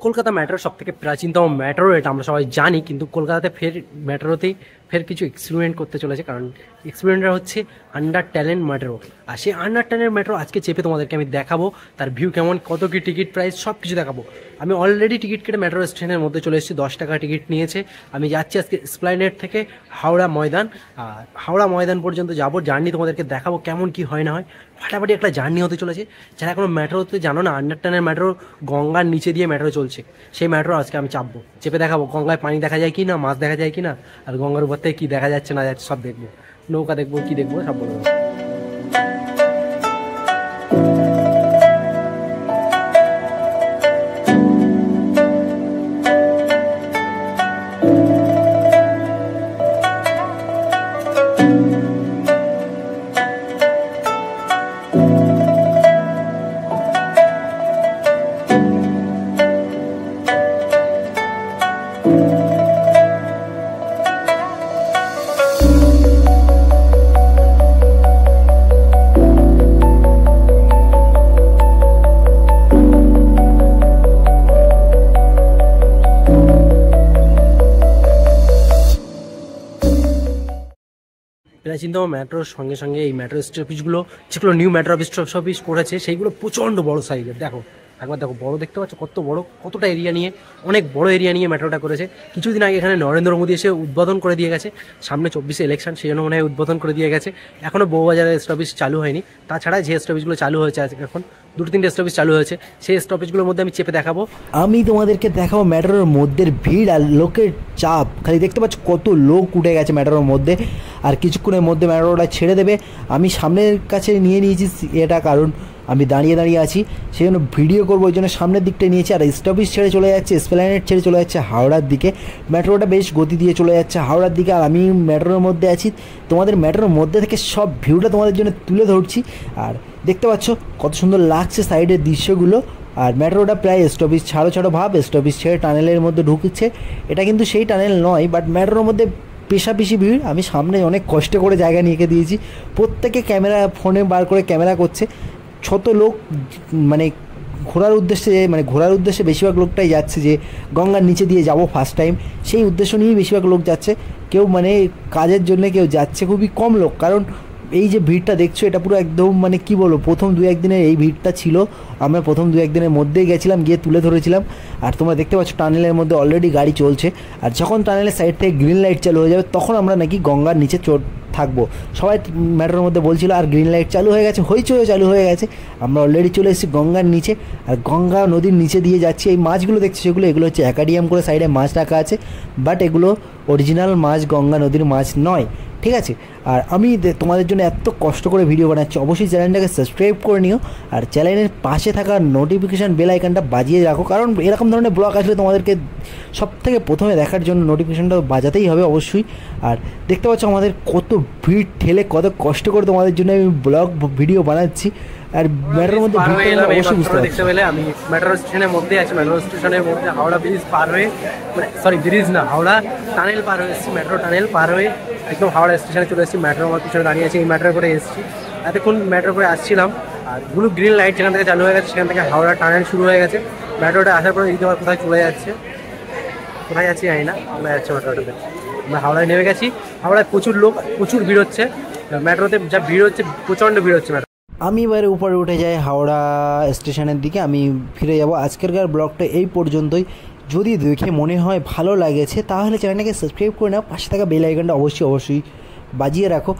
কলকাতা মেট্রোর সবথেকে প্রাচীনতম মেট্রো এটা আমরা সবাই জানি, কিন্তু কলকাতাতে মেট্রোতেই কিছু এক্সপেরিমেন্ট করতে চলেছে। কারণ এক্সপেরিমেন্টটা হচ্ছে আন্ডার ট্যালেন্ট মেট্রো। আর সেই আন্ডার ট্যালেন্ট মেট্রো আজকে চেপে তোমাদেরকে আমি দেখাবো, তার ভিউ কেমন, কত কি টিকিট প্রাইস সব কিছু দেখাবো। আমি অলরেডি টিকিট কেটে মেট্রো স্টেশনের মধ্যে চলে এসেছি, 10 টাকা টিকিট নিয়েছে। আমি যাচ্ছি আজকে এসপ্ল্যানেড থেকে হাওড়া ময়দান, আর হাওড়া ময়দান পর্যন্ত যাবো, জার্নি তোমাদেরকে দেখাবো কেমন কি হয় না হয়। ফাটাফাটি একটা জার্নি হতে চলেছে। যারা এখনো মেট্রোতে জানো না, আন্ডার ট্যালেন্ট মেট্রো গঙ্গার নিচে দিয়ে মেট্রো চলছে, সেই মেট্রো আজকে আমি চাপবো, চেপে দেখাবো গঙ্গায় পানি দেখা যায় কি না, মাছ দেখা যায় কি না, আর গঙ্গার উপর থেকে কী দেখা যাচ্ছে না যাচ্ছে সব দেখবো, নৌকা দেখবো, কি দেখবো সব বলবো। প্রাচীনতম মেট্রোর সঙ্গে সঙ্গে এই মেট্রো স্টপেজগুলো, যেগুলো নিউ মেট্রো স্টপেজ করেছে, সেইগুলো প্রচণ্ড বড় সাইজের। দেখো একবার দেখো, বড় দেখতে পাচ্ছ কত বড়, কতটা এরিয়া নিয়ে, অনেক বড় এরিয়া নিয়ে মেট্রোটা করেছে। কিছুদিন আগে এখানে নরেন্দ্র মোদী এসে উদ্বোধন করে দিয়ে গেছে, সামনে 24 ইলেকশন, সেই জন্য মনে হয় উদ্বোধন করে দিয়ে গেছে। এখনও বউবাজারের স্টপেজ চালু হয়নি। তাছাড়া যে স্টপেজগুলো চালু হয়েছে আজকে, এখন 2-3টে স্টপেজ চালু হয়েছে, সেই স্টপেজগুলোর মধ্যে আমি চেপে দেখাবো। আমি তোমাদেরকে দেখাবো মেট্রোর মধ্যে ভিড় আর লোকের চাপ। খালি দেখতে পাচ্ছ কত লোক উঠে গেছে মেট্রোর মধ্যে, আর কিছুক্ষণের মধ্যে মেট্রোটা ছেড়ে দেবে। আমি সামনের কাছে নিয়ে নিয়েছি এটা, কারণ আমি দাঁড়িয়ে দাঁড়িয়ে আছি, সেই জন্য ভিডিও করবো, ওই জন্য সামনের দিকটা নিয়েছি। আর স্টপেজ ছেড়ে চলে যাচ্ছে, এসপ্ল্যানেড ছেড়ে চলে যাচ্ছে হাওড়ার দিকে। মেট্রোটা বেশ গতি দিয়ে চলে যাচ্ছে হাওড়ার দিকে, আর আমি মেট্রোর মধ্যে আছি। তোমাদের মেট্রোর মধ্যে থেকে সব ভিউটা তোমাদের জন্য তুলে ধরছি। আর দেখতে পাচ্ছ কত সুন্দর লাগছে সাইডের দৃশ্যগুলো। আর মেট্রোটা প্রায় স্টপেজ ছাড়ো ভাব, স্টপেজ ছেড়ে টানেলের মধ্যে ঢুকছে। এটা কিন্তু সেই টানেল নয়, বাট মেট্রোর মধ্যে পেশাপিশি ভিড়। আমি সামনে অনেক কষ্ট করে জায়গা নিয়ে দিয়েছি, প্রত্যেকে ক্যামেরা ফোনে বার করে ক্যামেরা করছে। ছোট লোক মানে ঘোরার উদ্দেশ্যে বেশিরভাগ লোকটাই যাচ্ছে, যে গঙ্গার নিচে দিয়ে যাব ফার্স্ট টাইম, সেই উদ্দেশ্য নিয়েই বেশিরভাগ লোক যাচ্ছে। কেউ কাজের জন্য কেউ যাচ্ছে, খুবই কম লোক। কারণ এই যে ভিড়টা দেখছো, এটা পুরো একদম কি বলবো, প্রথম 2-1 দিনের এই ভিড়টা ছিল। আমরা প্রথম 2-1 দিনের মধ্যেই গেছিলাম, গিয়ে তুলে ধরেছিলাম। আর তোমরা দেখতে পাচ্ছ টানেলের মধ্যে অলরেডি গাড়ি চলছে। আর যখন টানেলের সাইড থেকে গ্রিন লাইট চালু হয়ে যাবে, তখন আমরা নাকি গঙ্গার নিচে থাকবো, সবাই মেট্রোর মধ্যে বলছিল। আর গ্রিন লাইট চালু হয়ে গেছে, হইচই চালু হয়ে গেছে। আমরা অলরেডি চলে এসেছি গঙ্গার নিচে, আর গঙ্গা নদীর নিচে দিয়ে যাচ্ছি। এই মাছগুলো দেখছি, এগুলো হচ্ছে অ্যাকোয়ারিয়াম করে সাইডে মাছ রাখা আছে, বাট এগুলো অরিজিনাল মাছ, গঙ্গা নদীর মাছ নয়, ঠিক আছে। আর আমি তোমাদের জন্য এত কষ্ট করে ভিডিও বানাচ্ছি, অবশ্যই চ্যানেলটাকে সাবস্ক্রাইব করে নিও, আর চ্যানেলের পাশে থাকা নোটিফিকেশান বেল আইকনটা বাজিয়ে রাখো। কারণ এরকম ধরনের ব্লগ আসলে তোমাদেরকে সব থেকে প্রথমে দেখার জন্য নোটিফিকেশানটা বাজাতেই হবে অবশ্যই। আর দেখতে পাচ্ছ আমাদের কত ভিড় ঠেলে, কত কষ্ট করে তোমাদের জন্য আমি ব্লগ ভিডিও বানাচ্ছি। আর মেট্রোর মধ্যে অবশ্যই বুঝতে দেখতে পেলে আমি মেট্রো স্টেশনের মধ্যে আছি। মেট্রো স্টেশনের মধ্যে হাওড়া ব্রিজ পার হয়ে, ব্রিজ না, হাওড়া টানেল পার হয়ে এসেছি। মেট্রো টানেল পার হয়ে একদম হাওড়া স্টেশনে চলে এসেছি। মেট্রো আমার পিছনে দাঁড়িয়ে আছে, এই মেট্রো করে এসেছি। এতক্ষণ মেট্রো করে আসছিলাম, আর ব্লু গ্রিন লাইট যেখান থেকে চালু হয়ে গেছে, সেখান থেকে হাওড়া টানেল শুরু হয়ে গেছে। মেট্রোটা আসার পরে দিদি আবার কোথায় চলে যাচ্ছে, কোথায় যাচ্ছি জানি না, আমরা যাচ্ছি মেট্রোটাতে। আমরা হাওড়ায় নেমে গেছি। হাওড়ায় প্রচুর লোক, প্রচুর ভিড় হচ্ছে মেট্রোতে, যা ভিড় হচ্ছে, প্রচণ্ড ভিড় হচ্ছে মেট্রো। আমি এবারে উপরে উঠে যাই হাওড়া স্টেশনের দিকে, আমি ফিরে যাব। আজকেরকার ব্লগটা এই পর্যন্তই। যদি দেখে মনে হয় ভালো লাগেছে, তাহলে চ্যানেলটাকে সাবস্ক্রাইব করে নাও, পাশে থাকা বেল আইকনটা অবশ্যই বাজিয়ে রাখো।